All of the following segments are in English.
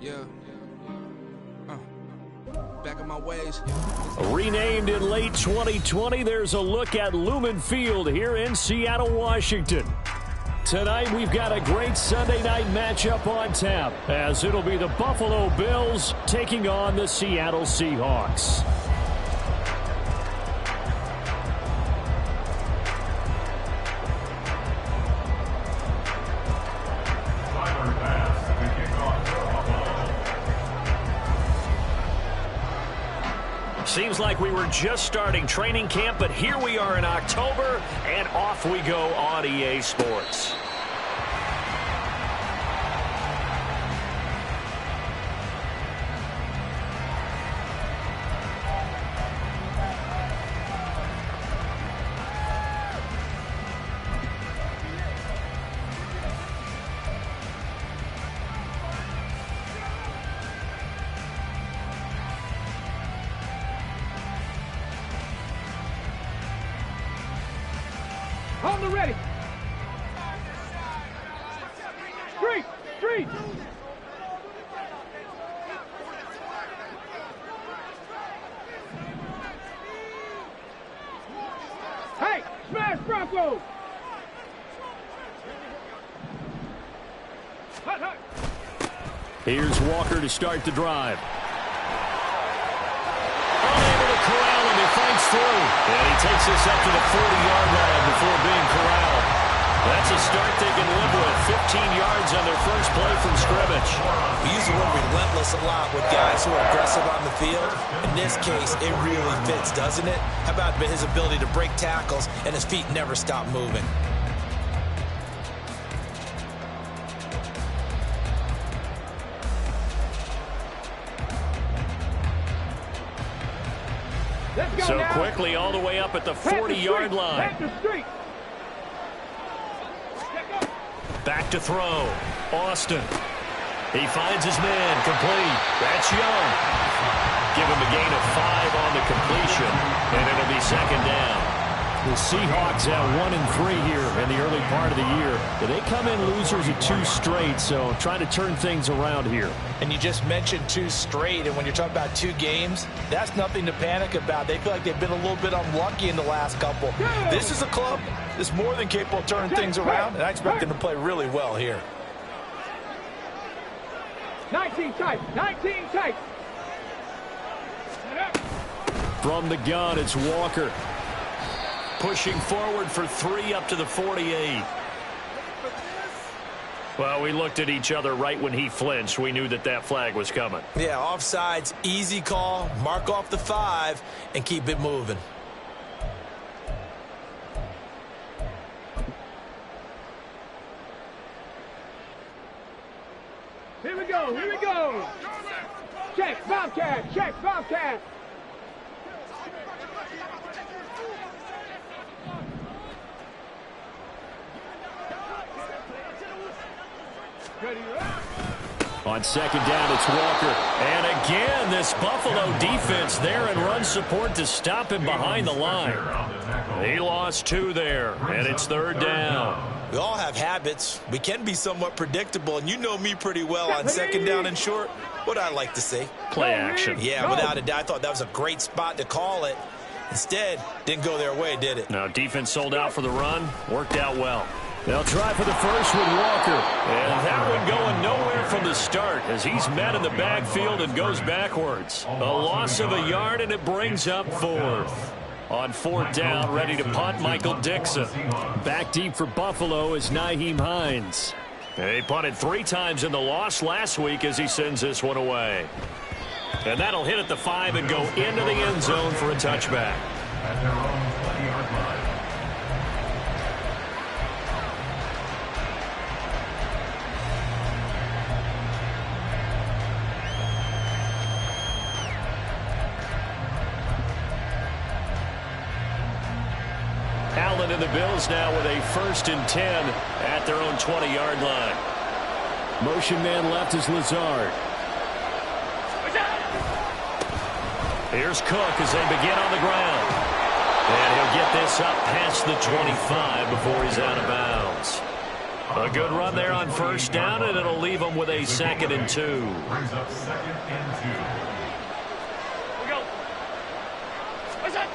Yeah. Back on my ways. Renamed in late 2020, there's a look at Lumen Field here in Seattle, Washington. Tonight, we've got a great Sunday night matchup on tap, as it'll be the Buffalo Bills taking on the Seattle Seahawks. Seems like we were just starting training camp, but here we are in October, and off we go on EA Sports. On the ready. Street, street. Hey, smash Broncos. Hut, hut. Here's Walker to start the drive. Unable to corral him, he fights through. And he takes this up to the 40-yard line before being corralled. That's a start they can live with. 15 yards on their first play from scrimmage. We use the word relentless a lot with guys who are aggressive on the field. In this case, it really fits, doesn't it? How about his ability to break tackles and his feet never stop moving? So quickly all the way up at the 40-yard line. Back to throw. Austin. He finds his man. Complete. That's Young. Give him a gain of 5 on the completion, and it'll be second down. The Seahawks at 1-3 here in the early part of the year. They come in losers at 2 straight, so trying to turn things around here. And you just mentioned 2 straight, and when you're talking about 2 games, that's nothing to panic about. They feel like they've been a little bit unlucky in the last couple. This is a club that's more than capable of turning things around, and I expect them to play really well here. 19 tight, 19 tight. From the gun, it's Walker. Pushing forward for 3 up to the 48. Well, we looked at each other right when he flinched. We knew that that flag was coming. Yeah, offsides, easy call. Mark off the 5 and keep it moving. Here we go, here we go. Check, Bobcat, check, Bobcat. On second down, it's Walker. And again, this Buffalo defense there and run support to stop him behind the line. He lost 2 there, and it's third down. We all have habits. We can be somewhat predictable, and you know me pretty well on second down and short. What I like to say. Play action. Yeah, without a doubt. I thought that was a great spot to call it. Instead, didn't go their way, did it? Now, defense sold out for the run. Worked out well. They'll try for the first with Walker. And that one going nowhere from the start as he's met in the backfield and goes backwards. A loss of a yard, and it brings up 4th. On 4th down, ready to punt, Michael Dixon. Back deep for Buffalo is Nyheim Hines. He punted 3 times in the loss last week as he sends this one away. And that'll hit at the 5 and go into the end zone for a touchback. Allen and the Bills now with a 1st and 10 at their own 20-yard line. Motion man left is Lazard. Here's Cook as they begin on the ground. And he'll get this up past the 25 before he's out of bounds. A good run there on first down, and it'll leave them with a 2nd and 2. Brings up 2nd and 2. We go. What's that?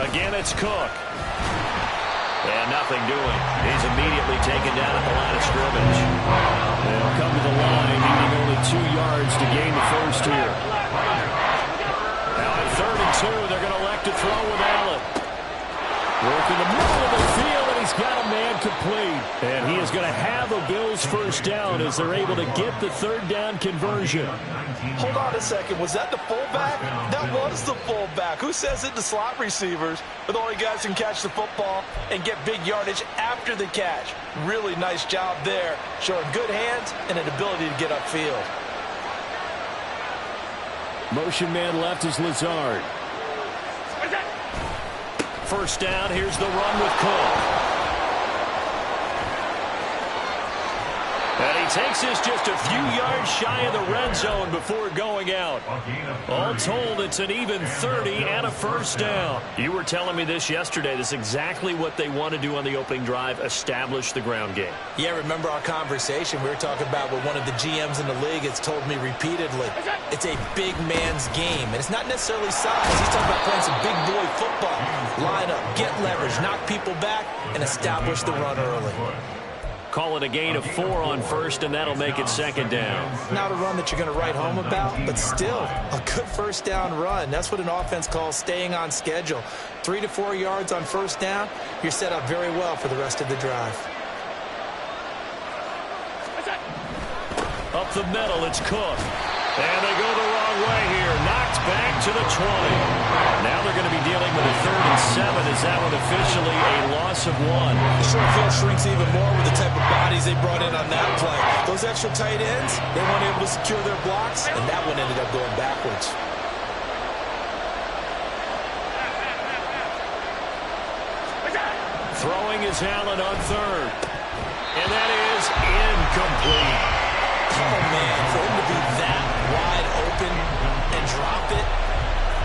Again, it's Cook. And nothing doing. He's immediately taken down at the line of scrimmage. They'll come to the line, needing only 2 yards to gain the first here. Now at 3rd and 2, they're going to elect to throw with Allen. Working the middle of the field, and he's got a man complete. And he is going to have a Bills first down as they're able to get the 3rd down conversion. Hold on a second. Was that the fullback? That was the fullback. Who says it? The slot receivers are the only guys who can catch the football and get big yardage after the catch. Really nice job there, showing good hands and an ability to get upfield. Motion man left is Lazard. First down, here's the run with Cook. And he takes this just a few yards shy of the red zone before going out. All told, it's an even 30 and a first down. You were telling me this yesterday. This is exactly what they want to do on the opening drive, establish the ground game. Yeah, remember our conversation? We were talking about what one of the GMs in the league has told me repeatedly. It's a big man's game, and it's not necessarily size. He's talking about playing some big boy football. Line up, get leverage, knock people back, and establish the run early. Call it a gain of 4 on first, and that'll make it 2nd down. Not a run that you're going to write home about, but still a good first down run. That's what an offense calls staying on schedule. 3 to 4 yards on first down, you're set up very well for the rest of the drive. Up the middle, it's Cook. And they go the wrong way here. Knocked back to the 20. Now they're going to be dealing with a 3rd and 7. Is that one officially a loss of 1? The short field shrinks even more with the type of bodies they brought in on that play. Those extra tight ends, they weren't able to secure their blocks, and that one ended up going backwards. Throwing is Allen on 3rd. And that is incomplete. Oh, man, for him to be that wide open and drop it.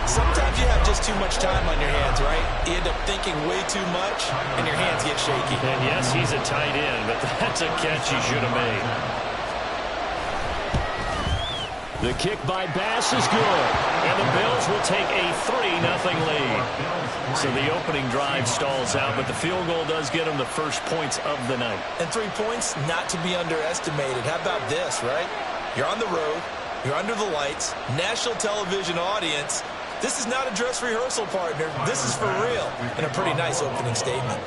Sometimes you have just too much time on your hands, right? You end up thinking way too much, and your hands get shaky. And yes, he's a tight end, but that's a catch he should have made. The kick by Bass is good, and the Bills will take a 3-0 lead. So the opening drive stalls out, but the field goal does get them the first points of the night. And 3 points, not to be underestimated. How about this, right? You're on the road. You're under the lights. National television audience. This is not a dress rehearsal, partner. This is for real. And a pretty nice opening statement.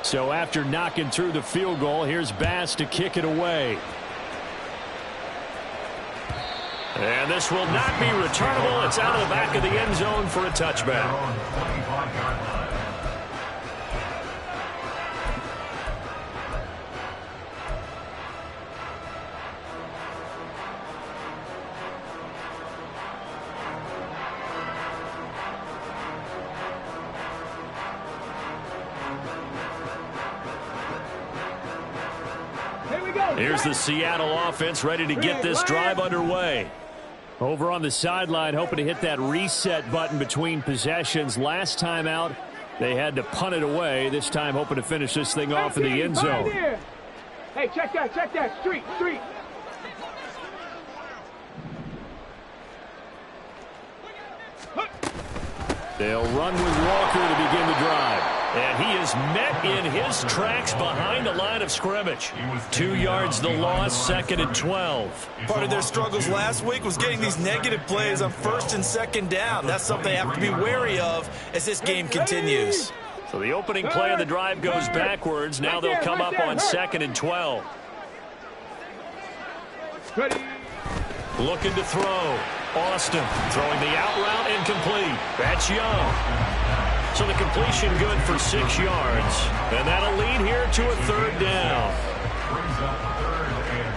So after knocking through the field goal, here's Bass to kick it away. And this will not be returnable. It's out of the back of the end zone for a touchback. Here we go. Here's the Seattle offense ready to get this drive underway. Over on the sideline, hoping to hit that reset button between possessions. Last time out, they had to punt it away. This time, hoping to finish this thing off in the end zone. Hey, check that. Street. They'll run with Walker to begin the drive. And he is met in his tracks behind the line of scrimmage. 2 yards the loss, 2nd and 12. Part of their struggles last week was getting these negative plays on 1st and 2nd down. That's something they have to be wary of as this game continues. So the opening play of the drive goes backwards. Now they'll come up on 2nd and 12. Ready. Looking to throw. Austin throwing the out route incomplete. That's Young. So the completion good for 6 yards. And that'll lead here to a 3rd down. Brings up 3rd and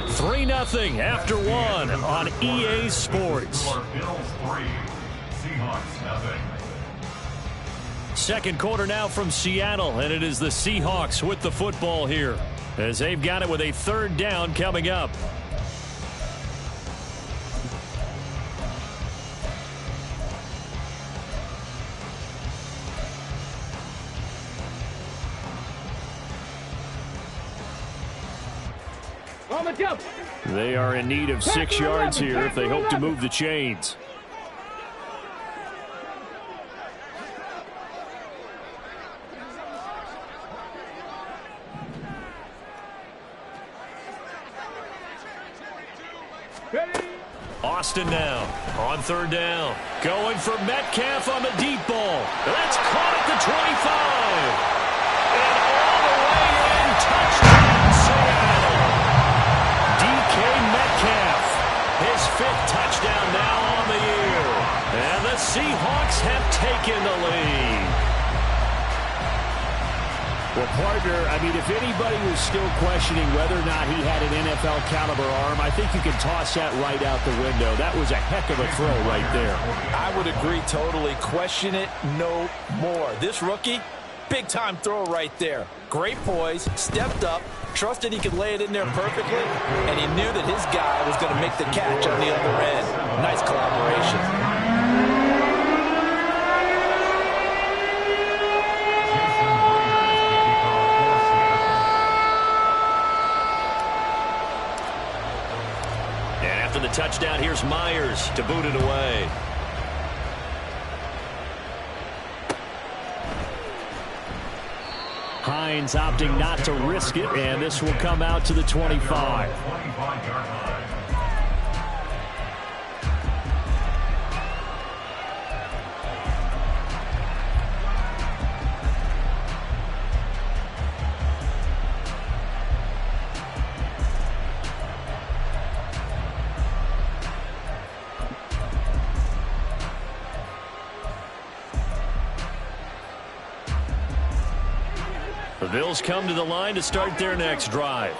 6. 3-0 after 1 on EA Sports. Bills 3, Seahawks nothing. Second quarter now from Seattle, and it is the Seahawks with the football here, as they've got it with a 3rd down coming up. On the double. They are in need of 6 yards here if they hope to move the chains. Austin now on 3rd down. Going for Metcalf on the deep ball. That's caught at the 25. And all the way in. Touchdown, Seattle. DK Metcalf. His 5th touchdown now on the year. And the Seahawks have taken the lead. Well, partner, I mean, if anybody was still questioning whether or not he had an NFL caliber arm, I think you can toss that right out the window. That was a heck of a throw right there. I would agree totally. Question it no more. This rookie, big-time throw right there. Great poise, stepped up, trusted he could lay it in there perfectly, and he knew that his guy was going to make the catch on the other end. Nice collaboration. After the touchdown, here's Myers to boot it away. Hines opting not to risk it, and this will come out to the 25. The Bills come to the line to start their next drive.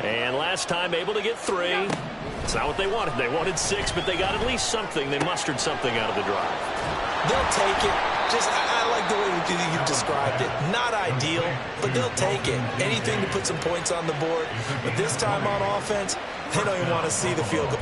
And last time able to get 3. It's not what they wanted. They wanted 6, but they got at least something. They mustered something out of the drive. They'll take it. I like the way you described it. Not ideal, but they'll take it. Anything to put some points on the board. But this time on offense, they don't even want to see the field goal.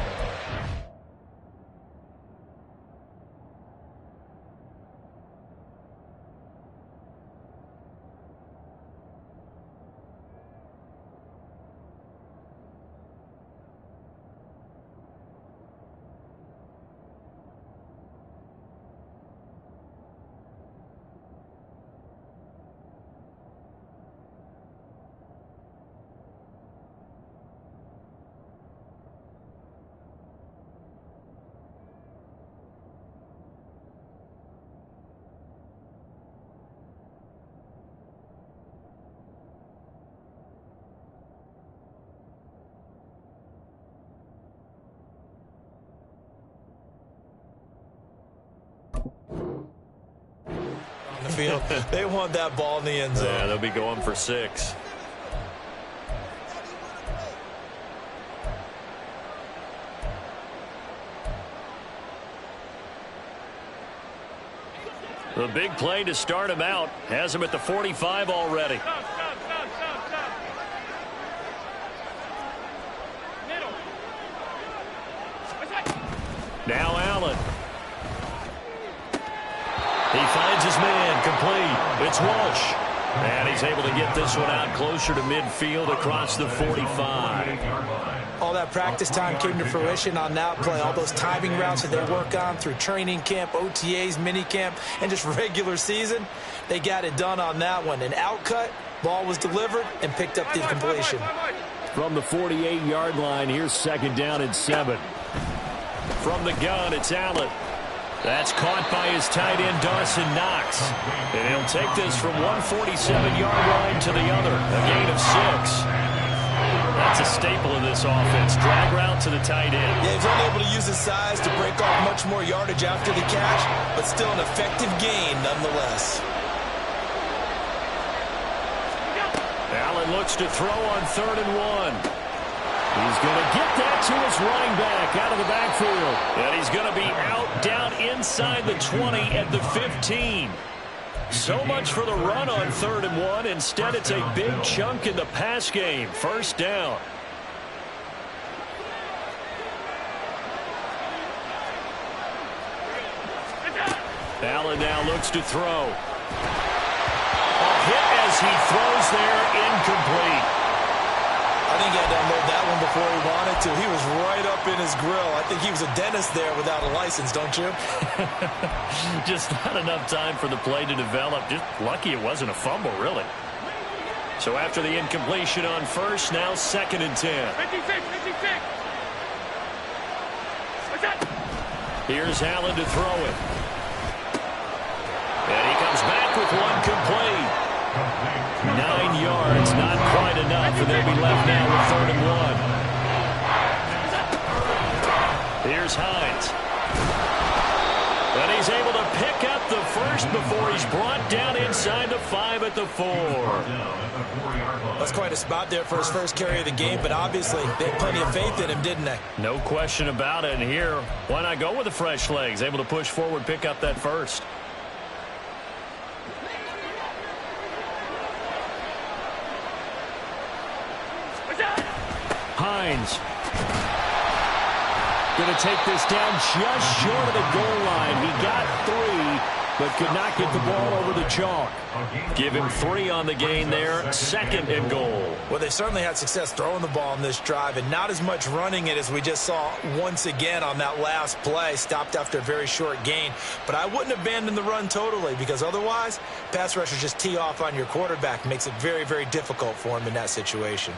Field. They want that ball in the end zone. Yeah, they'll be going for 6. The big play to start him out has him at the 45 already. Now Allen. He finds his man, complete. It's Walsh. And he's able to get this one out closer to midfield across the 45. All that practice time came to fruition on that play. All those timing routes that they work on through training camp, OTAs, minicamp, and just regular season, they got it done on that one. An outcut, ball was delivered, and picked up the completion. From the 48-yard line, here's 2nd down and 7. From the gun, it's Allen. That's caught by his tight end, Dawson Knox. And he'll take this from 147-yard line to the other, a gain of 6. That's a staple of this offense. Drag route to the tight end. Yeah, he's only able to use his size to break off much more yardage after the catch, but still an effective gain nonetheless. Allen looks to throw on 3rd and 1. He's going to get that to his running back out of the backfield. And he's going to be out down inside the 20 at the 15. So much for the run on 3rd and 1. Instead, it's a big chunk in the pass game. 1st down. Allen now looks to throw. A hit as he throws there, incomplete. I think he had to unload that one before he wanted to. He was right up in his grill. I think he was a dentist there without a license, don't you? Just not enough time for the play to develop. Just lucky it wasn't a fumble, really. So after the incompletion on first, now 2nd and 10. 56. Here's Allen to throw it. And he comes back with one complete. 9 yards, not quite enough, and they'll be left now with 3rd and 1. Here's Hines. And he's able to pick up the first before he's brought down inside the 5 at the 4. That's quite a spot there for his first carry of the game, but obviously they had plenty of faith in him, didn't they? No question about it. And here, why not go with the fresh legs? Able to push forward, pick up that first. Hines. Going to take this down just short of the goal line. He got 3, but could not get the ball over the chalk. Give him 3 on the gain there. 2nd and goal. Well, they certainly had success throwing the ball in this drive, and not as much running it as we just saw once again on that last play. Stopped after a very short gain. But I wouldn't abandon the run totally, because otherwise, pass rushers just tee off on your quarterback. Makes it very, very difficult for him in that situation.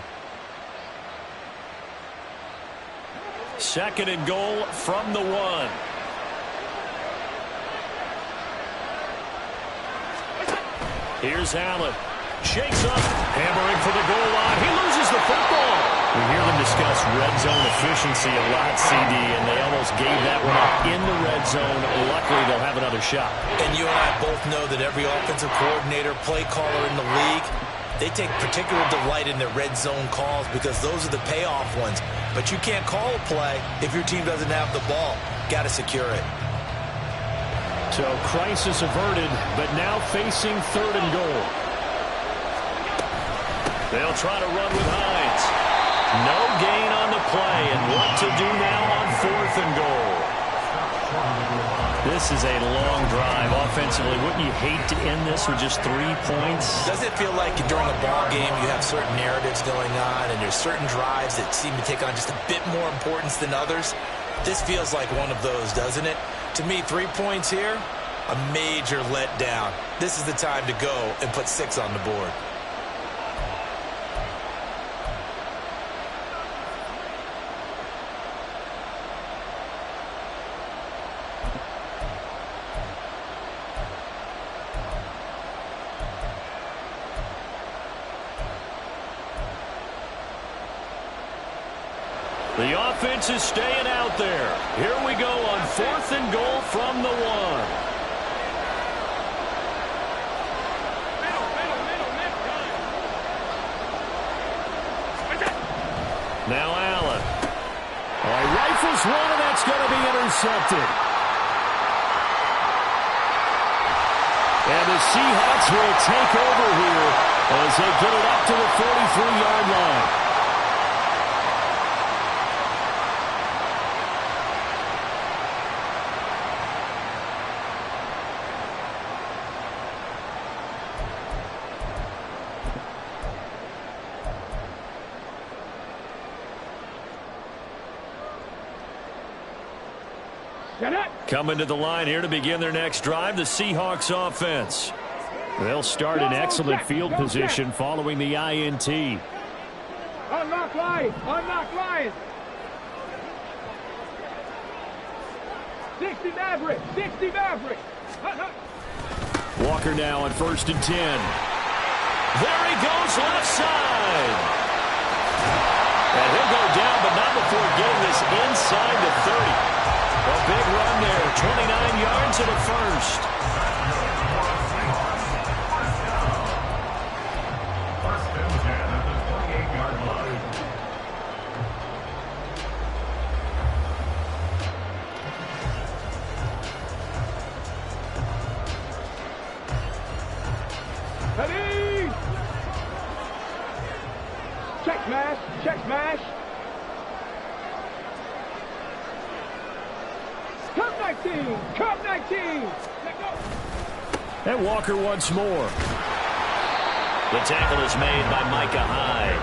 2nd and goal from the 1. Here's Allen. Shakes up. Hammering for the goal line. He loses the football. We hear them discuss red zone efficiency a lot, CD, and they almost gave that one up in the red zone. Luckily, they'll have another shot. And you and I both know that every offensive coordinator, play caller in the league, they take particular delight in their red zone calls because those are the payoff ones. But you can't call a play if your team doesn't have the ball. Got to secure it. So crisis averted, but now facing 3rd and goal. They'll try to run with Hines. No gain on the play, and what to do now on 4th and goal. This is a long drive offensively. Wouldn't you hate to end this with just 3 points? Doesn't it feel like during a ball game you have certain narratives going on and there's certain drives that seem to take on just a bit more importance than others? This feels like one of those, doesn't it? To me, 3 points here, a major letdown. This is the time to go and put 6 on the board. The offense is staying out there. Here we go on 4th and goal from the 1. Now Allen. Rifles one, and that's going to be intercepted. And the Seahawks will take over here as they get it up to the 43-yard line. Coming to the line here to begin their next drive, the Seahawks offense. They'll start in excellent field position following the INT. Unlock line! Unlock line! 60 Maverick! 60 Maverick! Walker now on 1st and 10. There he goes left side. And he'll go down, but not before getting this inside the 30. A big run there, 29 yards and a first. First and 10 at the 28-yard line. Ready! Check smash! Check smash! Come 19! Come 19! Let go! And Walker once more. The tackle is made by Micah Hyde.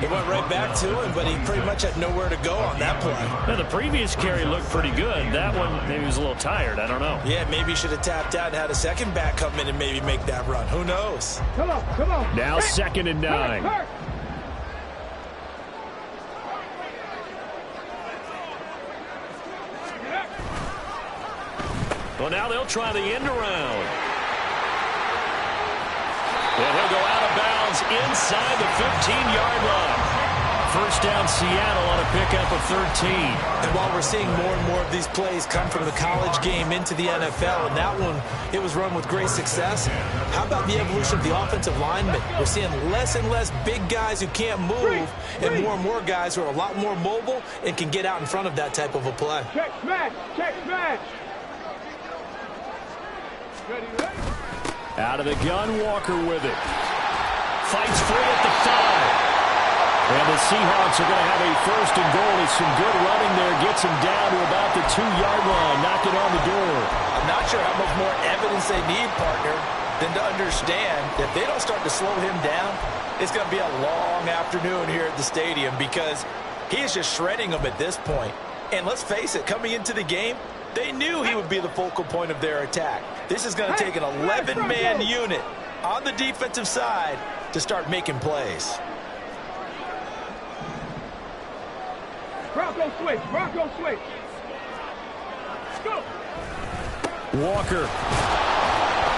It went right back to him, but he pretty much had nowhere to go on that play. Now, the previous carry looked pretty good. That one, maybe he was a little tired. I don't know. Yeah, maybe he should have tapped out and had a second back come in and maybe make that run. Who knows? Come on, come on. Now 2nd and 9. Well, now they'll try the end around. And he'll go out of bounds inside the 15-yard line. First down, Seattle on a pickup of 13. And while we're seeing more and more of these plays come from the college game into the NFL, and that one, it was run with great success, how about the evolution of the offensive linemen? We're seeing less and less big guys who can't move and more guys who are a lot more mobile and can get out in front of that type of a play. Check smash, check smash. Ready, ready. Out of the gun, Walker with it. Fights free at the 5. And the Seahawks are going to have a 1st and goal. It's some good running there. Gets him down to about the 2-yard line. Knocked it on the door. I'm not sure how much more evidence they need, partner, than to understand that if they don't start to slow him down, it's going to be a long afternoon here at the stadium because he is just shredding them at this point. And let's face it, coming into the game, they knew he would be the focal point of their attack. This is going to take an 11-man unit on the defensive side to start making plays. Bronco switch, Bronco switch. Go. Walker.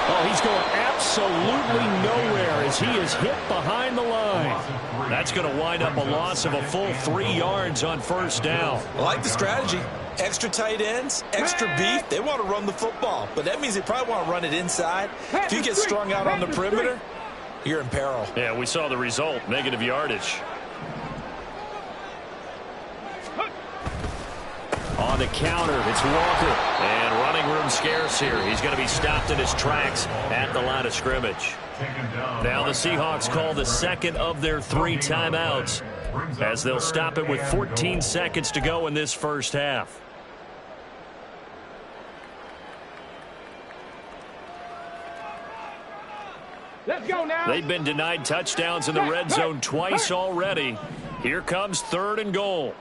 Oh, he's going absolutely nowhere as he is hit behind the line. That's going to wind up a loss of a full 3 yards on 1st down. I like the strategy. Extra tight ends, extra beef. They want to run the football, but that means they probably want to run it inside. If you get strung out on the perimeter, you're in peril. Yeah, we saw the result, negative yardage. On the counter, it's Walker. And running room scarce here. He's going to be stopped in his tracks at the line of scrimmage. Now the Seahawks call the 2nd of their 3 timeouts as they'll stop it with 14 seconds to go in this 1st half. Let's go now. They've been denied touchdowns in the red zone twice already. Here comes 3rd and goal.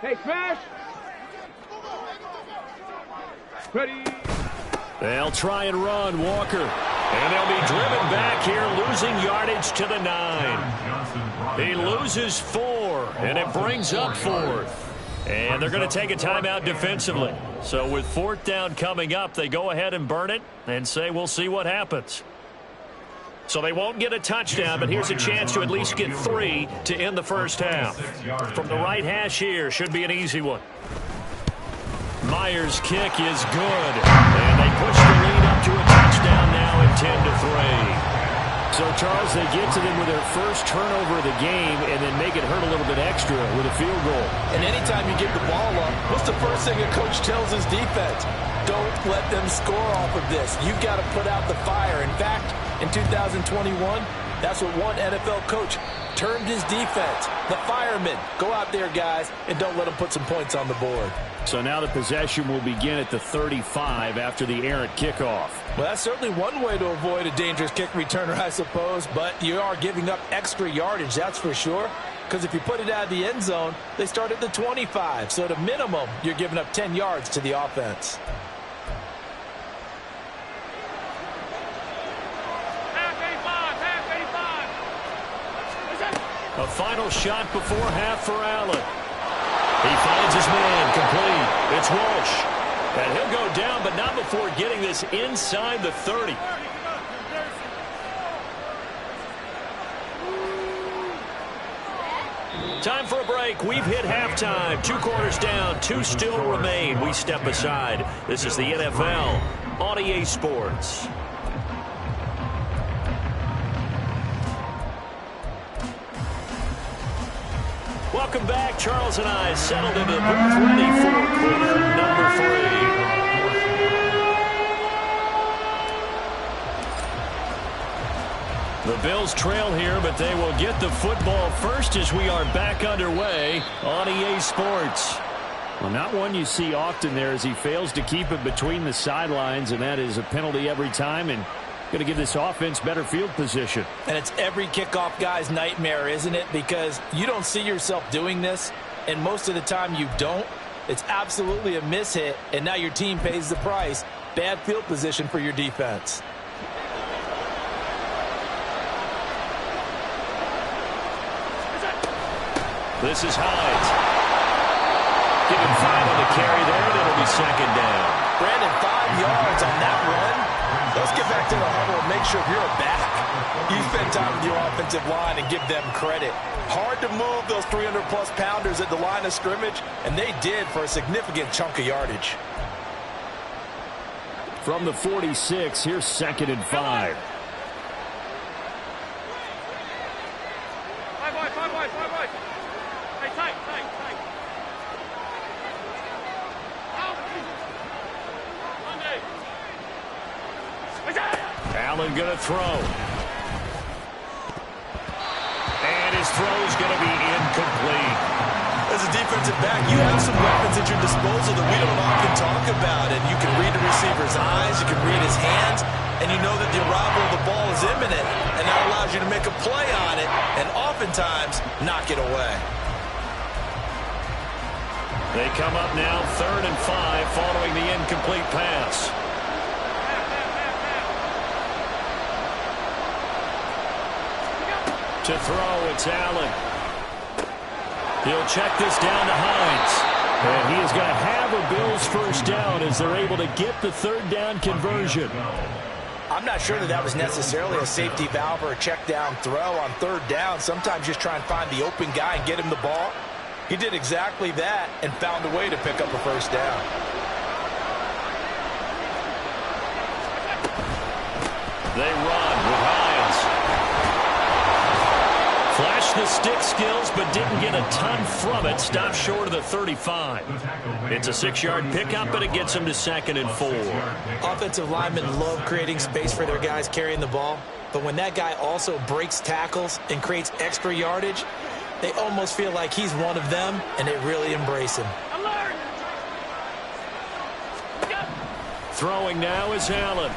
Hey, smash. Ready. They'll try and run, Walker. And they'll be driven back here, losing yardage to the 9. He loses 4, and it brings up 4th. And they're going to take a timeout defensively. So with 4th down coming up, they go ahead and burn it and say we'll see what happens. So they won't get a touchdown, but here's a chance to at least get 3 to end the 1st half. From the right hash here, should be an easy one. Myers' kick is good. And they push the lead up to a touchdown now at 10-3. So, Charles, they get to them with their first turnover of the game and then make it hurt a little bit extra with a field goal. And anytime you give the ball up, what's the first thing a coach tells his defense? Don't let them score off of this. You've got to put out the fire. In fact, in 2021, that's what one NFL coach termed his defense. The firemen. Go out there, guys, and don't let them put some points on the board. So now the possession will begin at the 35 after the errant kickoff. Well, that's certainly one way to avoid a dangerous kick returner, I suppose, but you are giving up extra yardage, that's for sure, because if you put it out of the end zone, they start at the 25, so at a minimum, you're giving up 10 yards to the offense. A final shot before half for Allen. He finds his man complete. It's Walsh. And he'll go down, but not before getting this inside the 30. Time for a break. We've hit halftime. 2 quarters down. 2 still remain. We step aside. This is the NFL on EA Sports. Welcome back. Charles and I settled into the booth ready for quarter number 3. The Bills trail here, but they will get the football first as we are back underway on EA Sports. Well, not one you see often there as he fails to keep it between the sidelines, and that is a penalty every time, and going to give this offense better field position. And it's every kickoff guy's nightmare, isn't it? Because you don't see yourself doing this, and most of the time you don't. It's absolutely a mishit, and now your team pays the price. Bad field position for your defense. This is Hines. Give him 5 on the carry there, and it'll be second down. Brandon, 5 yards on that run. Let's get back to the huddle and make sure you're back. You spend time with your offensive line and give them credit. Hard to move those 300-plus pounders at the line of scrimmage, and they did for a significant chunk of yardage. From the 46, here's 2nd and 5. Allen going to throw. And his throw's going to be incomplete. As a defensive back, you have some weapons at your disposal that we don't often talk about. And you can read the receiver's eyes, you can read his hands, and you know that the arrival of the ball is imminent. And that allows you to make a play on it and oftentimes knock it away. They come up now 3rd and 5 following the incomplete pass. To throw, it's Allen. He'll check this down to Hines. And he is going to have a Bills first down as they're able to get the 3rd down conversion. I'm not sure that was necessarily a safety valve or a check down throw on 3rd down. Sometimes just try and find the open guy and get him the ball. He did exactly that and found a way to pick up a first down. They run with Hines. Flashed the stick skills, but didn't get a ton from it. Stopped short of the 35. It's a 6-yard pickup, but it gets them to 2nd and 4. Offensive linemen love creating space for their guys carrying the ball, but when that guy also breaks tackles and creates extra yardage, they almost feel like he's one of them, and they really embrace him. Throwing now is Allen.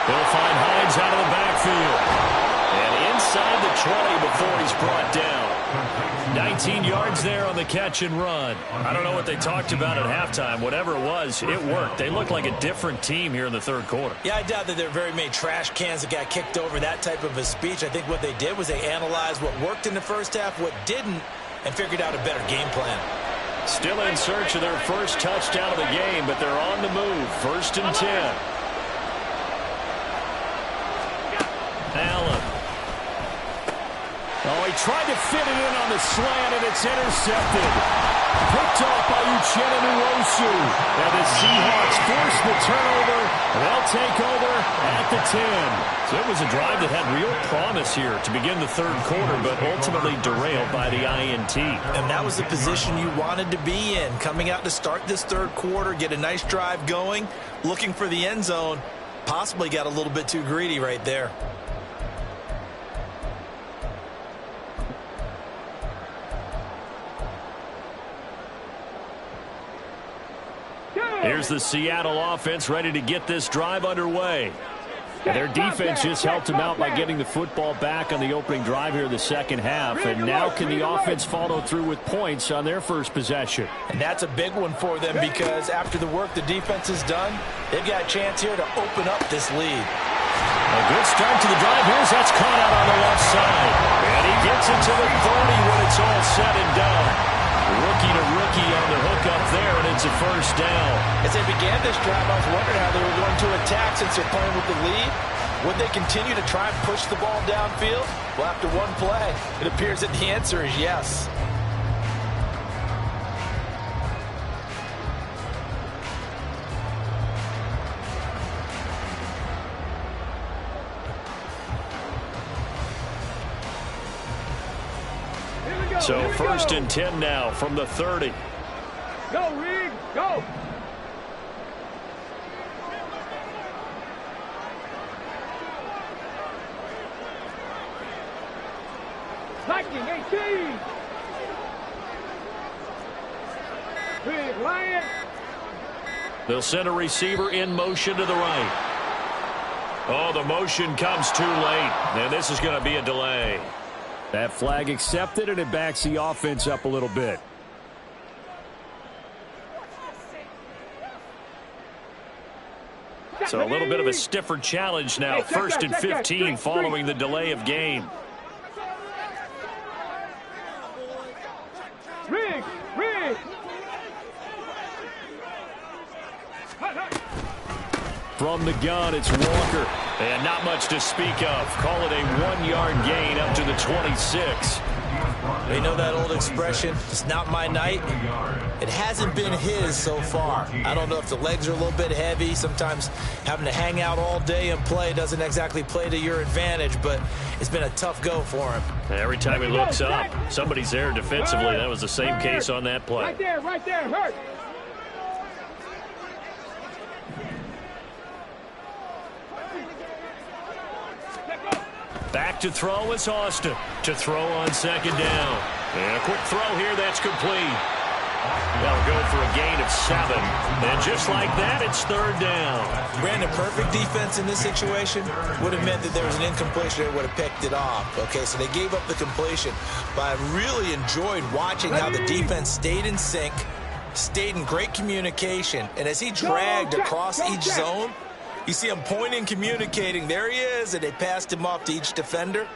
He'll find Hines out of the backfield. And inside the 20 before he's brought down. 19 yards there on the catch and run. I don't know what they talked about at halftime. Whatever it was, it worked. They look like a different team here in the 3rd quarter. Yeah, I doubt that there are very many trash cans that got kicked over, that type of a speech. I think what they did was they analyzed what worked in the first half, what didn't, and figured out a better game plan. Still in search of their first touchdown of the game, but they're on the move. 1st and 10. Allen. Oh, he tried to fit it in on the slant, and it's intercepted. Picked off by Uchenna Nwosu. And the Seahawks force the turnover, and they'll take over at the 10. So it was a drive that had real promise here to begin the 3rd quarter, but ultimately derailed by the INT. And that was the position you wanted to be in. Coming out to start this 3rd quarter, get a nice drive going, looking for the end zone. Possibly got a little bit too greedy right there. Here's the Seattle offense ready to get this drive underway. And their defense just helped them out by getting the football back on the opening drive here in the 2nd half. And now can the offense follow through with points on their first possession? And that's a big one for them because after the work the defense has done, they've got a chance here to open up this lead. A good start to the drive. Here's that's caught out on the left side. And he gets it to the 30 when it's all said and done. Rookie to rookie on the hook up there, and it's a first down. As they began this drive, I was wondering how they were going to attack since they're playing with the lead. Would they continue to try and push the ball downfield? Well, after one play, it appears that the answer is yes. So 1st and 10 now from the 30. Go, Reed, go! Viking 18! Lion. They'll send a receiver in motion to the right. Oh, the motion comes too late, and this is going to be a delay. That flag accepted, and it backs the offense up a little bit. So a little bit of a stiffer challenge now. First and 15 following the delay of game. Rig. From the gun, it's Walker. And not much to speak of. Call it a 1-yard gain up to the 26. They know that old expression, it's not my night. It hasn't been his so far. I don't know if the legs are a little bit heavy. Sometimes having to hang out all day and play doesn't exactly play to your advantage, but it's been a tough go for him. Every time he looks up, somebody's there defensively. That was the same case on that play. Right there, hurt. Back to throw is Austin. To throw on second down. And a quick throw here, that's complete. That'll go for a gain of 7. And just like that, it's third down. Brandon, perfect defense in this situation would have meant that there was an incompletion that would have picked it off. Okay, so they gave up the completion. But I really enjoyed watching how the defense stayed in sync, stayed in great communication. And as he dragged across each zone, you see him pointing, communicating. There he is, and they passed him off to each defender.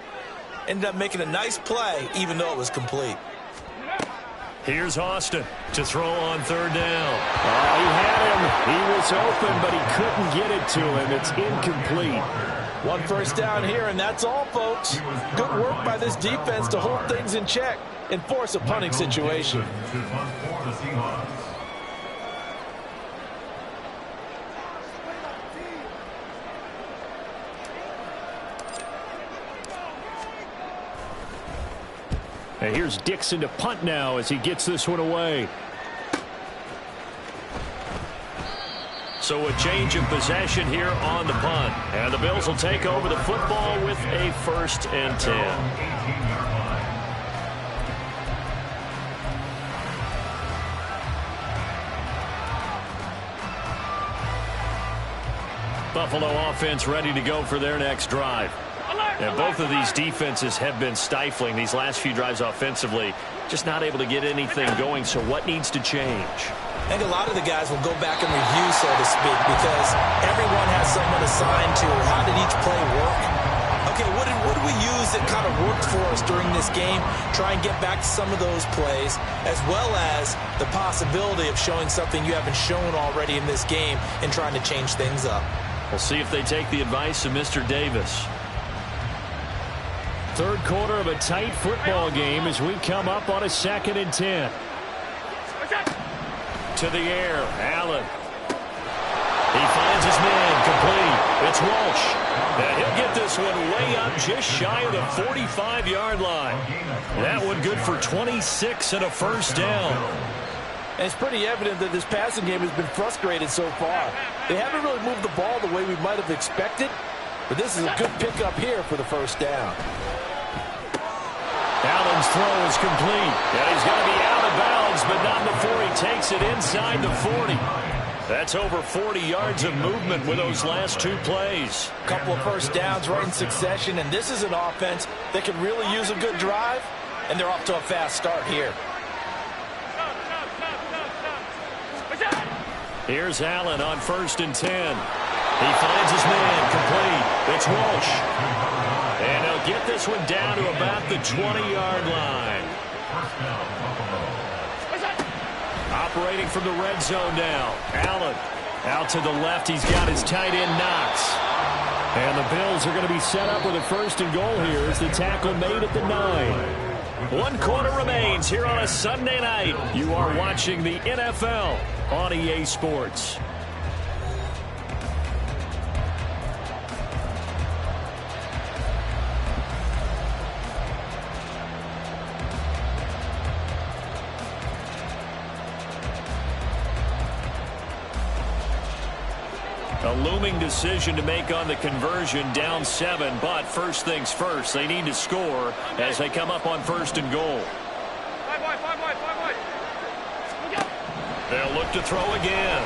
Ended up making a nice play, even though it was complete. Here's Austin to throw on third down. He had him. He was open, but he couldn't get it to him. It's incomplete. One first down here, and that's all, folks. Good work by this defense to hold things in check and force a punting situation. And here's Dixon to punt now as he gets this one away. So a change of possession here on the punt. And the Bills will take over the football with a 1st and 10. Buffalo offense ready to go for their next drive. And both of these defenses have been stifling these last few drives offensively. Just not able to get anything going. So what needs to change? I think a lot of the guys will go back and review, so to speak, because everyone has someone assigned to how did each play work. Okay, what did we use that kind of worked for us during this game? Try and get back to some of those plays, as well as the possibility of showing something you haven't shown already in this game and trying to change things up. We'll see if they take the advice of Mr. Davis. Third quarter of a tight football game as we come up on a 2nd and 10. To the air, Allen. He finds his man, complete. It's Walsh. And he'll get this one way up just shy of the 45-yard line. That one good for 26 and a first down. And it's pretty evident that this passing game has been frustrated so far. They haven't really moved the ball the way we might have expected, but this is a good pickup here for the first down. Allen's throw is complete. And he's going to be out of bounds, but not before he takes it inside the 40. That's over 40 yards of movement with those last 2 plays. A couple of first downs right in succession, and this is an offense that can really use a good drive, and they're off to a fast start here. Here's Allen on 1st and 10. He finds his man, complete. It's Walsh. And he'll get this one down to about the 20-yard line. Operating from the red zone now. Allen out to the left. He's got his tight end Knox. And the Bills are going to be set up with a 1st and goal here as the tackle made at the 9. 1 quarter remains here on a Sunday night. You are watching the NFL on EA Sports. A looming decision to make on the conversion, down 7, but first things first, they need to score as they come up on 1st and goal. They'll look to throw again.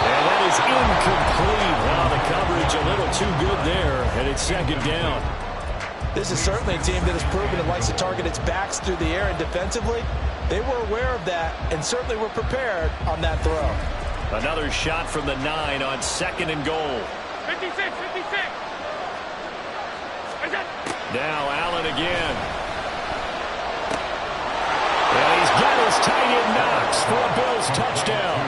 And that is incomplete. Well, the coverage a little too good there, and it's second down. This is certainly a team that has proven it likes to target its backs through the air, and defensively, they were aware of that and certainly were prepared on that throw. Another shot from the 9 on second and goal. 56, 56. Now Allen again. And he's got his tight end Knox for a Bills touchdown.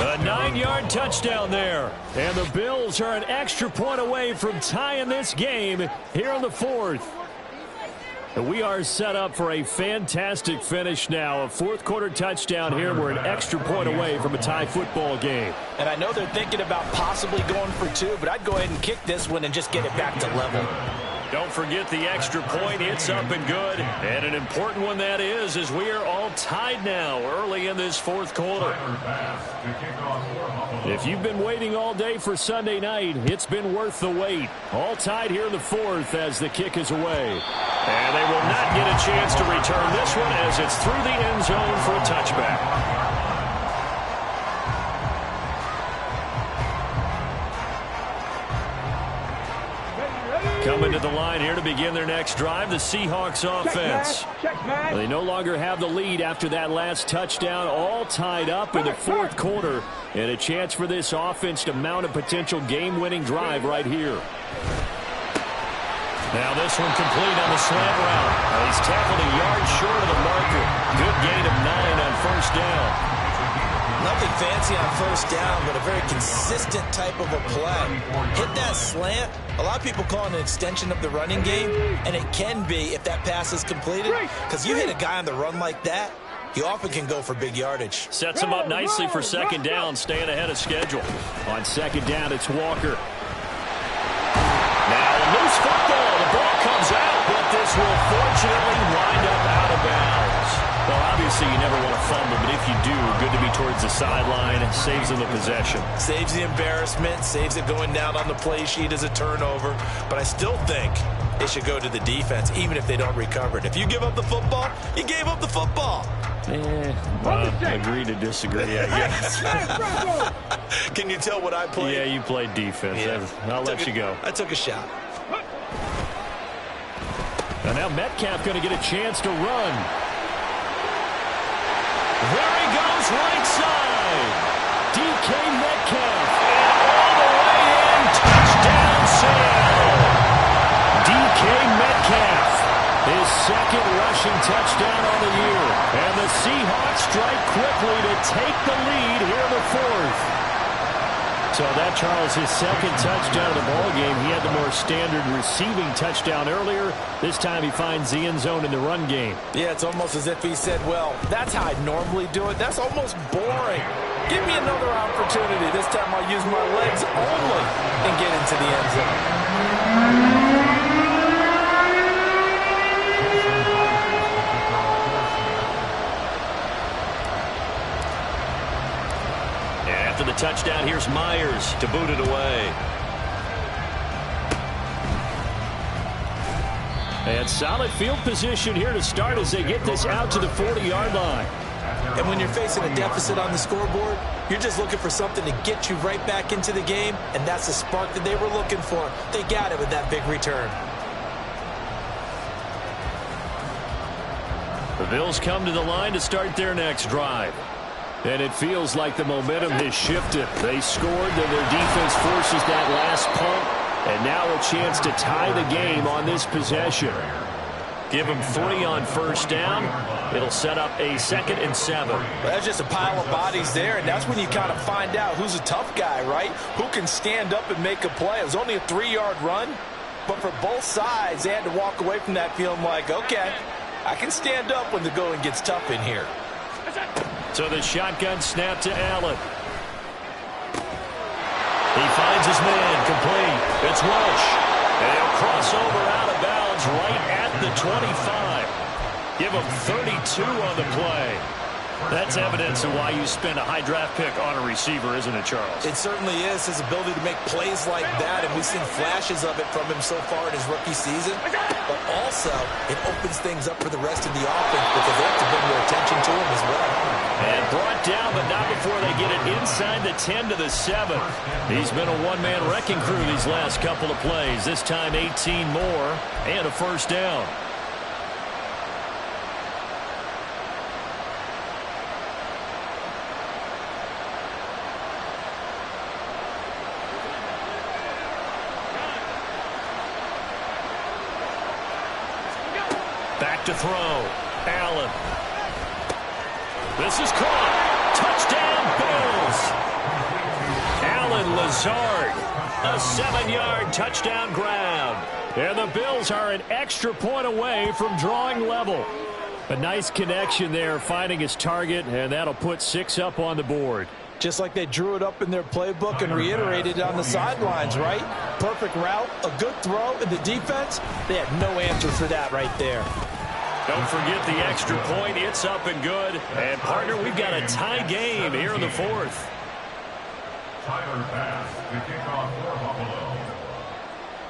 A 9-yard touchdown there. And the Bills are an extra point away from tying this game here in the fourth. And we are set up for a fantastic finish now. A fourth-quarter touchdown here. We're an extra point away from a tie football game. And I know they're thinking about possibly going for 2, but I'd go ahead and kick this one and just get it back to level. Don't forget the extra point. It's up and good. And an important one that is, as we are all tied now early in this fourth quarter. If you've been waiting all day for Sunday night, it's been worth the wait. All tied here in the fourth as the kick is away. And they will not get a chance to return this one as it's through the end zone for a touchback. Coming to the line here to begin their next drive, the Seahawks offense. They no longer have the lead after that last touchdown, all tied up in the fourth quarter, and a chance for this offense to mount a potential game-winning drive right here. Now this one complete on the slant route. He's tackled a yard short of the marker. Good gain of 9 on first down. Nothing fancy on first down, but a very consistent type of a play. Hit that slant. A lot of people call it an extension of the running game, and it can be if that pass is completed, because you hit a guy on the run like that, you often can go for big yardage. Sets him up nicely for second down, staying ahead of schedule. On second down, it's Walker. Now a loose football. The ball comes out, but this will fortunately wind up out of bounds. Well, obviously you never want to fumble, but if you do, good to be towards the sideline. Saves them the possession. Saves the embarrassment, saves it going down on the play sheet as a turnover. But I still think it should go to the defense, even if they don't recover it. If you give up the football, you gave up the football. Agree to disagree, I guess. Can you tell what I played? Yeah, you played defense. Yeah. I'll let you go. I took a shot. And now Metcalf going to get a chance to run. There he goes, right side. DK Metcalf. And all the way in. Touchdown, Sam. DK Metcalf. His second rushing touchdown on the year. And the Seahawks strike quickly to take the lead here in the fourth. So that, Charles, his second touchdown of the ballgame. He had the more standard receiving touchdown earlier. This time he finds the end zone in the run game. Yeah, it's almost as if he said, well, that's how I normally do it. That's almost boring. Give me another opportunity. This time I'll use my legs only and get into the end zone. After the touchdown, here's Myers to boot it away. And solid field position here to start as they get this out to the 40-yard line. And when you're facing a deficit on the scoreboard, you're just looking for something to get you right back into the game, and that's the spark that they were looking for. They got it with that big return. The Bills come to the line to start their next drive. And it feels like the momentum has shifted. They scored, then their defense forces that last punt. And now a chance to tie the game on this possession. Give them 3 on first down. It'll set up a 2nd and 7. Well, that's just a pile of bodies there, and that's when you kind of find out who's a tough guy, right? Who can stand up and make a play. It was only a 3-yard run, but for both sides, they had to walk away from that feeling like, okay, I can stand up when the going gets tough in here. So the shotgun snap to Allen. He finds his man, complete. It's Welsh. And he'll cross over out of bounds right at the 25. Give him 32 on the play. That's evidence of why you spend a high draft pick on a receiver, isn't it, Charles? It certainly is, his ability to make plays like that, and we've seen flashes of it from him so far in his rookie season. But also, it opens things up for the rest of the offense because they have to bring their attention to him as well. And brought down, but not before they get it inside the 10 to the 7. He's been a one-man wrecking crew these last couple of plays. This time 18 more and a first down. Back to throw. Allen. This is caught. Touchdown, Bills. Allen Lazard. A 7-yard touchdown grab. And the Bills are an extra point away from drawing level. A nice connection there, finding his target, and that'll put 6 up on the board. Just like they drew it up in their playbook and reiterated it on the sidelines, right? Perfect route, a good throw, and the defense, they had no answer for that right there. Don't forget the extra point. It's up and good. And, partner, we've got a tie game here in the 4th. Tyler pass to kick off for Buffalo.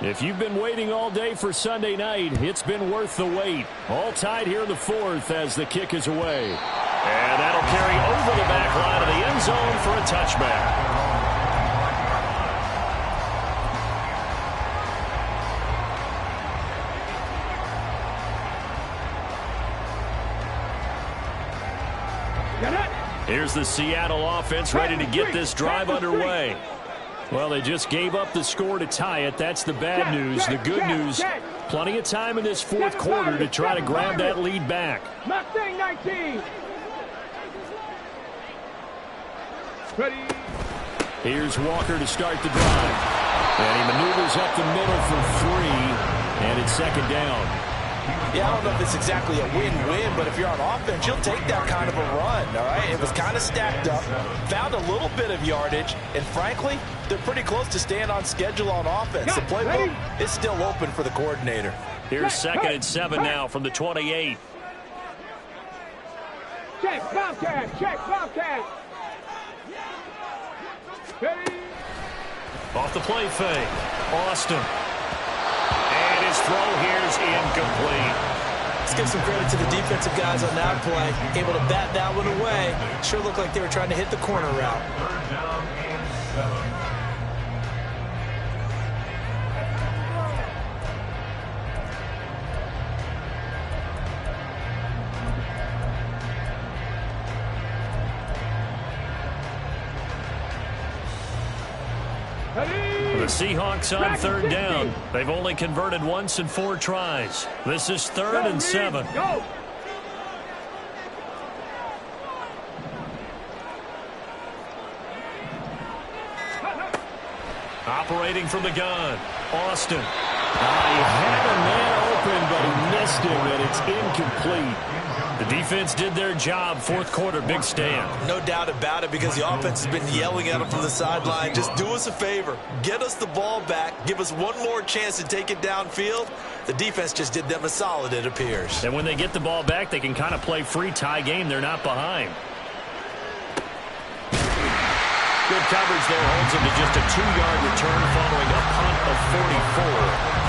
If you've been waiting all day for Sunday night, it's been worth the wait. All tied here in the 4th as the kick is away. And that'll carry over the back line of the end zone for a touchback. Here's the Seattle offense ready to get this drive underway. Well, they just gave up the score to tie it. That's the bad news. The good news, plenty of time in this 4th quarter to try to grab that lead back. Mustang 19. Ready. Here's Walker to start the drive. And he maneuvers up the middle for 3, and it's 2nd down. Yeah, I don't know if it's exactly a win-win, but if you're on offense, you'll take that kind of a run, all right? It was kind of stacked up, found a little bit of yardage, and frankly, they're pretty close to staying on schedule on offense. The playbook is still open for the coordinator. Here's 2nd and 7 now from the 28. Check, Bobcat, check, Bobcat. Ready. Off the play fake. Austin. And his throw here is incomplete. Let's give some credit to the defensive guys on that play. Able to bat that one away. Sure looked like they were trying to hit the corner route. 3rd down and 7. The Seahawks on 3rd down. They've only converted once in 4 tries. This is 3rd and 7. Go. Operating from the gun. Austin. He had a man open, but he missed him, and it's incomplete. The defense did their job. 4th quarter, big stand. No doubt about it, because the offense has been yelling at them from the sideline. Just do us a favor. Get us the ball back. Give us one more chance to take it downfield. The defense just did them a solid, it appears. And when they get the ball back, they can kind of play free tie game. They're not behind. Good coverage there holds them to just a 2-yard return following a punt of 44.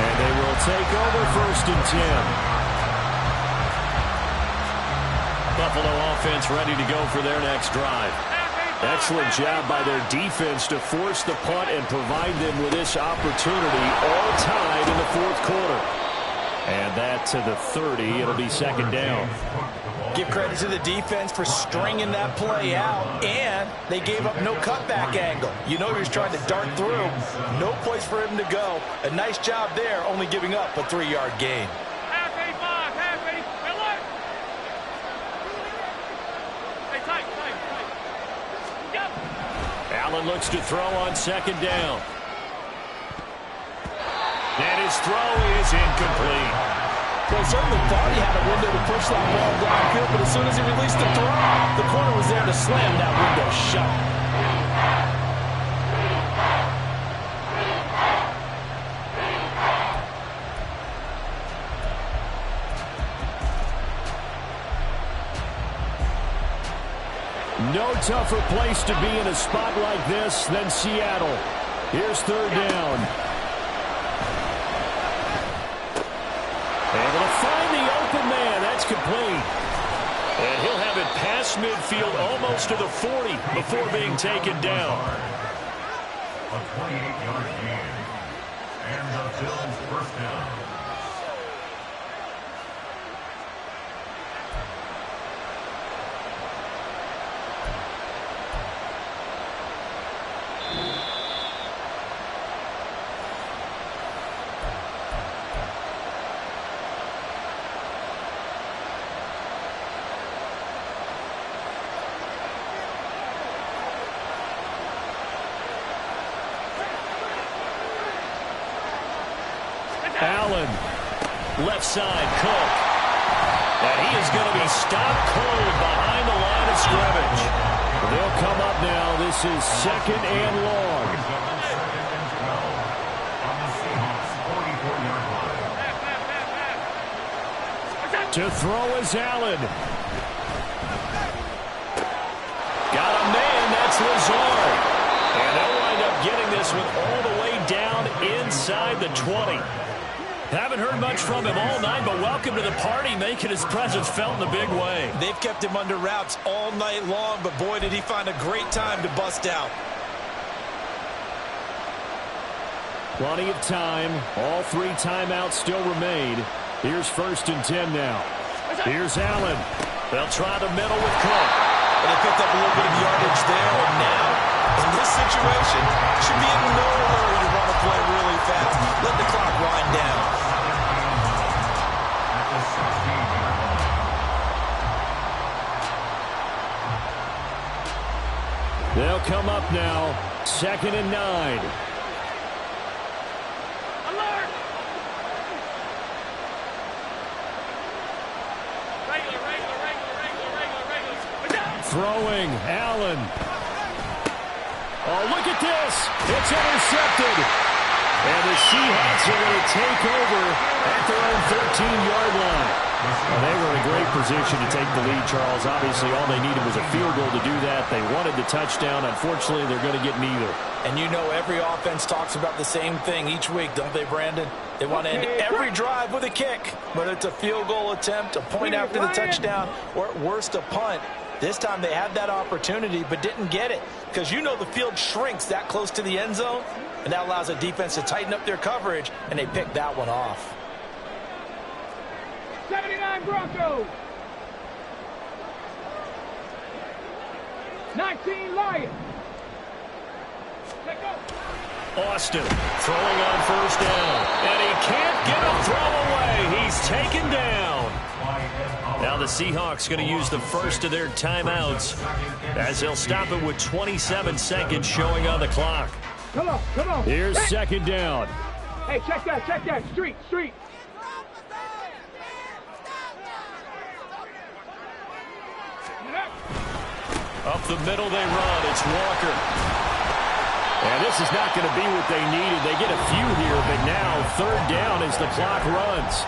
And they will take over 1st and 10. Buffalo offense ready to go for their next drive. Excellent job by their defense to force the punt and provide them with this opportunity, all tied in the 4th quarter. And that to the 30. It'll be 2nd down. Give credit to the defense for stringing that play out, and they gave up no cutback angle. You know he was trying to dart through. No place for him to go. A nice job there, only giving up a 3-yard gain. Allen looks to throw on 2nd down. And his throw is incomplete. Well, certainly thought he had a window to push that ball downfield, but as soon as he released the throw, the corner was there to slam that window shut. tougher place to be in a spot like this than Seattle. Here's third down. Able to find the open man. That's complete. And he'll have it past midfield almost to the 40 before being taken down. A 28-yard gain. And the Bills first down. Allen, left side, Cook. And he is going to be stopped cold behind the line of scrimmage. They'll come up now. This is second and long. To throw is Allen. Got a man, that's Lazard. And they'll wind up getting this one all the way down inside the 20. Haven't heard much from him all night, but welcome to the party, making his presence felt in a big way. They've kept him under wraps all night long, but boy, did he find a great time to bust out. Plenty of time. All 3 timeouts still remain. Here's first and 10 now. Here's Allen. They'll try the middle with Cook. And they picked up a little bit of yardage there, and now, in this situation, should be in no hurry to run a play really fast. Let the clock wind down. They'll come up now. Second and 9. Alert! Regular. Throwing, Allen. Oh, look at this. It's intercepted. And the Seahawks are going to take over at their own 13-yard line. Well, they were in a great position to take the lead, Charles. Obviously, all they needed was a field goal to do that. They wanted the touchdown. Unfortunately, they're going to get neither. And you know every offense talks about the same thing each week, don't they, Brandon? They want to end every drive with a kick. Whether it's a field goal attempt, a point after the touchdown, or at worst, a punt. This time they had that opportunity but didn't get it, because you know the field shrinks that close to the end zone, and that allows a defense to tighten up their coverage, and they picked that one off. 79 Broncos. 19 Lions. Austin throwing on first down. And he can't get a throw away. He's taken down. Now the Seahawks going to use the first of their timeouts as they'll stop it with 27 seconds showing on the clock. Come on. Here's second down. Hey, check that. Street. Up the middle they run. It's Walker. And this is not going to be what they needed. They get a few here, but now third down as the clock runs.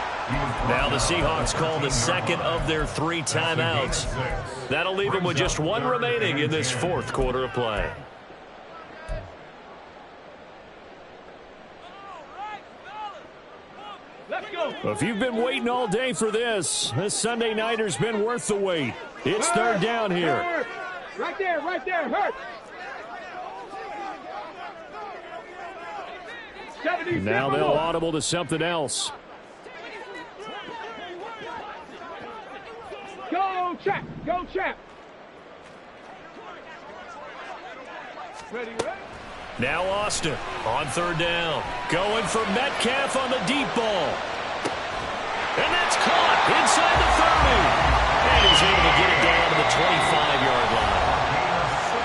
Now the Seahawks call the second of their 3 timeouts. That'll leave them with just 1 remaining in this 4th quarter of play. Let's go. If you've been waiting all day for this Sunday nighter's been worth the wait. It's third down here. Hurt. Right there. Hurt. Now they'll audible to something else. Go, Chap. Ready? Now Austin on third down. Going for Metcalf on the deep ball. And that's caught inside the 30. And he's able to get it down to the 25-yard line.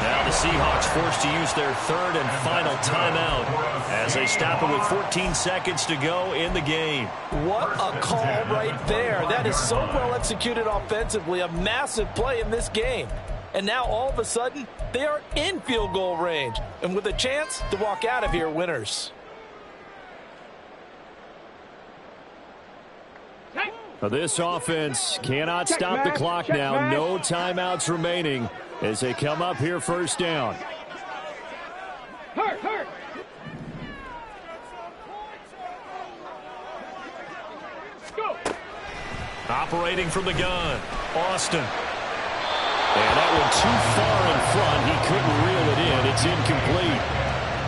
Now the Seahawks forced to use their 3rd and final timeout as they stop it with 14 seconds to go in the game. What a call right there. That is so well executed offensively. A massive play in this game. And now all of a sudden, they are in field goal range and with a chance to walk out of here winners. This offense cannot stop the clock now. No timeouts remaining. as they come up here first down. Hurt, hurt. Go. Operating from the gun, Austin. And that one too far in front. He couldn't reel it in. It's incomplete.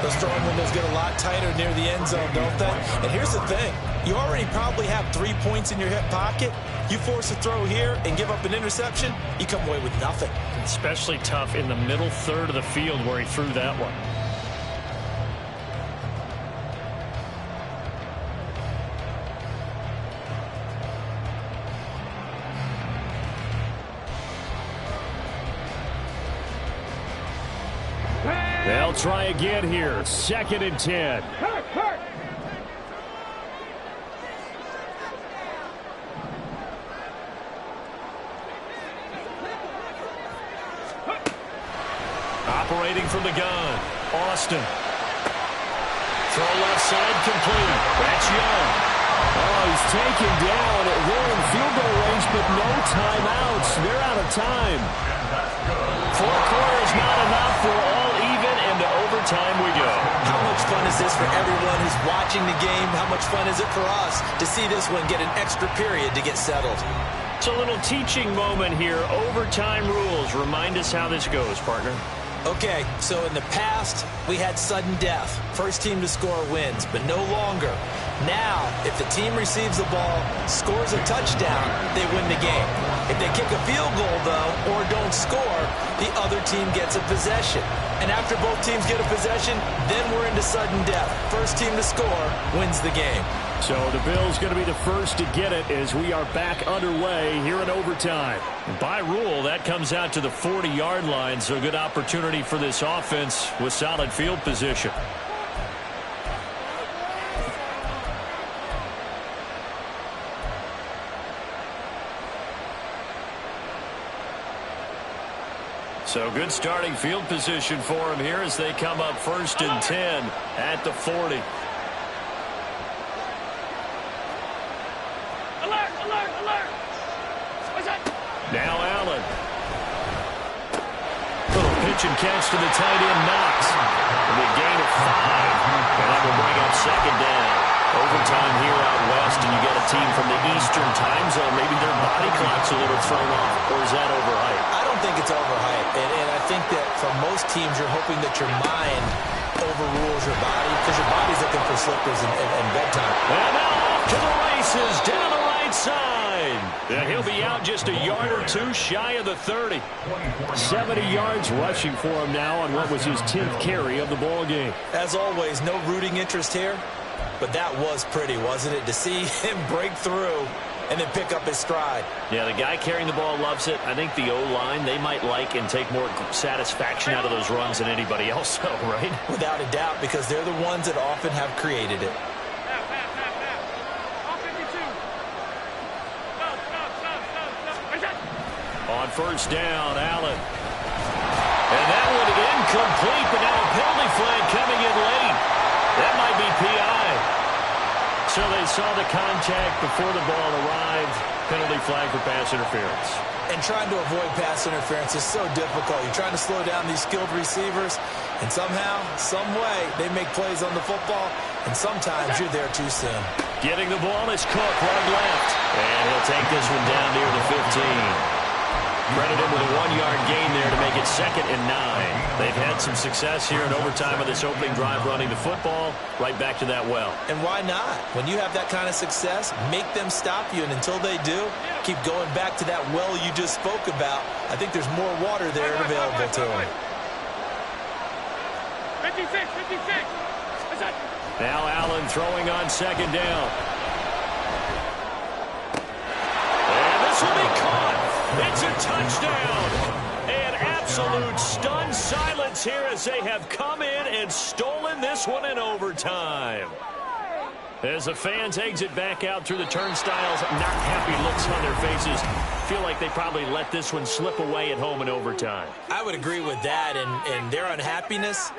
Those throwing windows get a lot tighter near the end zone, don't they? And here's the thing. You already probably have 3 points in your hip pocket. You force a throw here and give up an interception, you come away with nothing. Especially tough in the middle third of the field where he threw that one. They'll try again here. 2nd and 10. Hurt, hurt. Operating from the gun, Austin. Throw left side complete. That's Young. Oh, he's taken down. They're in field goal range, but no timeouts. They're out of time. 4 quarters not enough. We're all even, and to overtime we go. How much fun is this for everyone who's watching the game? How much fun is it for us to see this one get an extra period to get settled? It's a little teaching moment here. Overtime rules. Remind us how this goes, partner. Okay, so in the past, we had sudden death. First team to score wins, but no longer. Now, if the team receives the ball, scores a touchdown, they win the game. If they kick a field goal, though, or don't score, the other team gets a possession. And after both teams get a possession, then we're into sudden death. First team to score wins the game. So the Bills going to be the first to get it as we are back underway here in overtime. By rule, that comes out to the 40-yard line, so a good opportunity for this offense with solid field position. So good starting field position for him here as they come up 1st and 10 at the 40. Alert, alert, alert. What's that? Now Allen. Little pitch and catch to the tight end, Knox. And a gain of 5. And that will bring up 2nd down. Overtime here out west, and you got a team from the Eastern time zone. Maybe their body clock's a little thrown off, or is that overhyped? I don't think it's overhyped, and I think that for most teams, you're hoping that your mind overrules your body because your body's looking for slippers and bedtime. And now off to the races down the right side. And he'll be out just a yard or two shy of the 30. 70 yards rushing for him now on what was his 10th carry of the ball game. As always, no rooting interest here, but that was pretty, wasn't it? To see him break through and then pick up his stride. Yeah, the guy carrying the ball loves it. I think the O-line, they might like and take more satisfaction out of those runs than anybody else, though, right? Without a doubt, because they're the ones that often have created it. On 1st down, Allen. And that one incomplete, but now a penalty flag coming in late. That might be PI. So they saw the contact before the ball arrived. Penalty flag for pass interference. And trying to avoid pass interference is so difficult. You're trying to slow down these skilled receivers, and somehow, some way, they make plays on the football, and sometimes you're there too soon. Getting the ball is Cook, right left. And he'll take this one down near the 15. Credit him with a 1-yard gain there to make it 2nd and 9. They've had some success here in overtime of this opening drive running the football right back to that well. And why not? When you have that kind of success, make them stop you, and until they do, keep going back to that well you just spoke about. I think there's more water there and available to them. 56, 56. What's that? Now Allen throwing on 2nd down. And this will be caught. It's a touchdown. And absolute stunned silence here as they have come in and stolen this one in overtime. As the fans exit back out through the turnstiles, not happy looks on their faces. Feel like they probably let this one slip away at home in overtime. I would agree with that, and their unhappiness